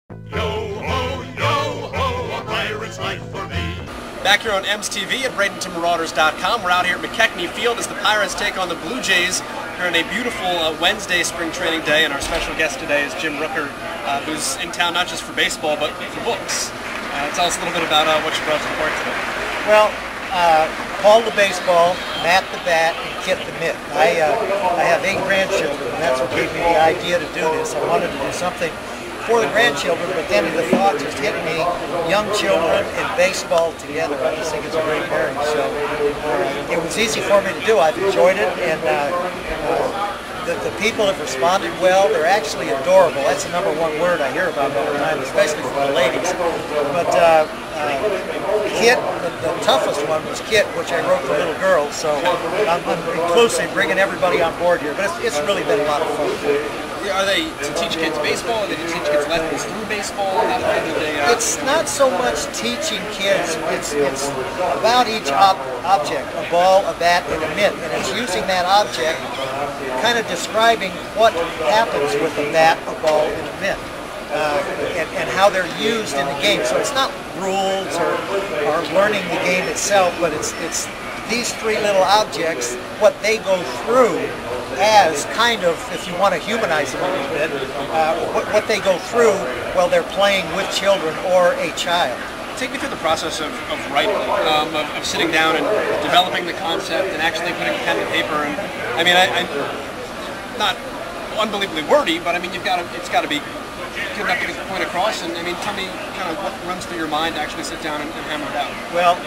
Yo ho, a pirate's life for me. Back here on MTV at BradentonMarauders.com. We're out here at McKechnie Field as the Pirates take on the Blue Jays here on a beautiful Wednesday spring training day. And our special guest today is Jim Rooker, who's in town not just for baseball but for books. Tell us a little bit about what you brought to the park today. Well, Paul the baseball, Matt the bat, and Kit the mitt. I have 8 grandchildren, and that's what gave me the idea to do this. I wanted to do something for the grandchildren, but then the thought just hit me, young children and baseball together. I just think it's a great pairing. So it was easy for me to do. I've enjoyed it, and the people have responded well. They're actually adorable. That's the #1 word I hear about all the time, especially from the ladies. But Kit, the toughest one was Kit, which I wrote for little girls. So I'm inclusive, bringing everybody on board here. But it's really been a lot of fun. Are they to teach kids baseball? Are they to teach kids lessons through baseball? It's not so much teaching kids. It's about each object, a ball, a bat, and a mitt. And it's using that object, kind of describing what happens with a bat, a ball, and a mitt. And how they're used in the game. So it's not rules or learning the game itself, but it's these 3 little objects, what they go through as kind of, if you want to humanize them a little bit, what they go through while they're playing with children or a child. Take me through the process of writing, of sitting down and developing the concept and actually putting pen to paper. And I mean, I'm not unbelievably wordy, but I mean, it's got to be good enough to get the point across. And I mean, tell me kind of what runs through your mind to actually sit down and hammer it out. Well,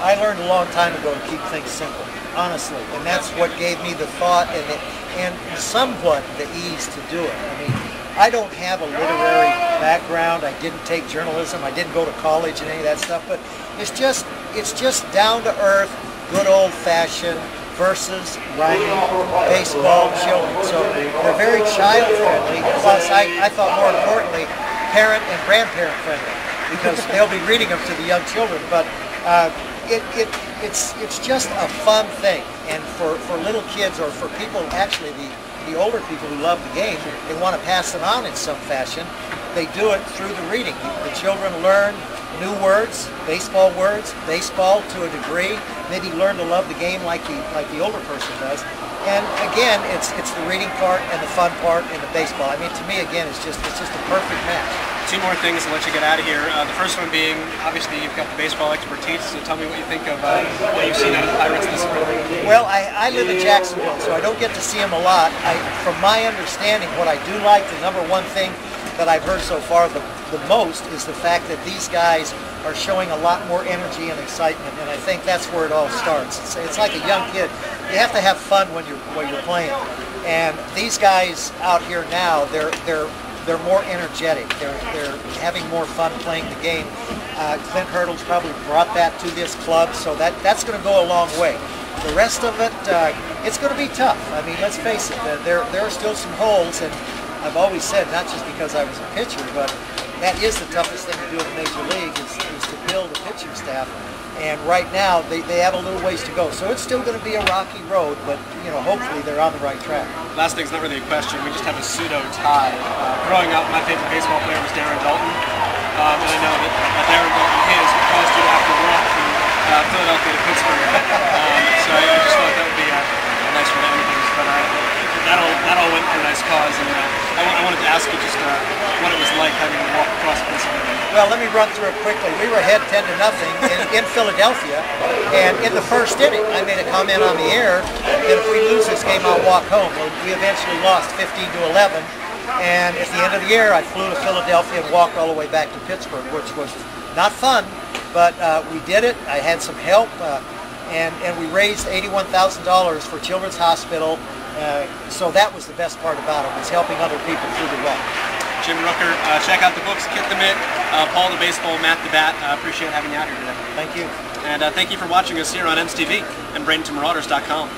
I learned a long time ago to keep things simple, honestly, and that's what gave me the thought and somewhat the ease to do it. I mean, I don't have a literary background. I didn't take journalism. I didn't go to college and any of that stuff. But it's just down to earth, good old fashioned verses, rhyming, baseball, children. So they're very child friendly. Plus, I thought more importantly, parent and grandparent friendly, because they'll be reading them to the young children. But it's just a fun thing, and for little kids or for people, actually the older people who love the game, they want to pass it on in some fashion. They do it through the reading. The children learn new words, baseball to a degree. Maybe learn to love the game like the older person does. And again, it's the reading part and the fun part and the baseball. I mean, to me, again, it's just a perfect match. 2 more things to let you get out of here. The first one being, obviously, you've got the baseball expertise, so tell me what you think of what you've seen out of the Pirates this spring. Well, I live in Jacksonville, so I don't get to see them a lot. From my understanding, what I do like, the #1 thing that I've heard so far the most is the fact that these guys are showing a lot more energy and excitement, and I think that's where it all starts. It's like a young kid. You have to have fun when you're playing, and these guys out here now, they're more energetic. They're having more fun playing the game. Clint Hurdle's probably brought that to this club, so that's going to go a long way. The rest of it, it's going to be tough. I mean, let's face it. There are still some holes, and I've always said, not just because I was a pitcher, but that is the toughest thing to do in the Major League is to build a pitching staff. And right now, they have a little ways to go. So it's still going to be a rocky road, but hopefully they're on the right track. Last thing's not really a question. We just have a pseudo tie. Growing up, my favorite baseball player was Darren Dalton. And I know that Darren Dalton, his caused you to have to walk from Philadelphia to Pittsburgh. So I just thought that would be a nice way to end things. But that all went for a nice cause. And I wanted to ask you just what it was like having to walk across Pennsylvania. Well, let me run through it quickly. We were ahead 10-0 in Philadelphia, and in the first inning, I made a comment on the air that if we lose this game, I'll walk home. Well, we eventually lost 15-11, and at the end of the year, I flew to Philadelphia and walked all the way back to Pittsburgh, which was not fun, but we did it. I had some help, and we raised $81,000 for Children's Hospital, so that was the best part about it, was helping other people through the walk. Jim Rooker, check out the books, Kit the Mitt, Paul the Baseball, Matt the Bat. Appreciate having you out here today. Thank you. And thank you for watching us here on MTV and BradentonMarauders.com.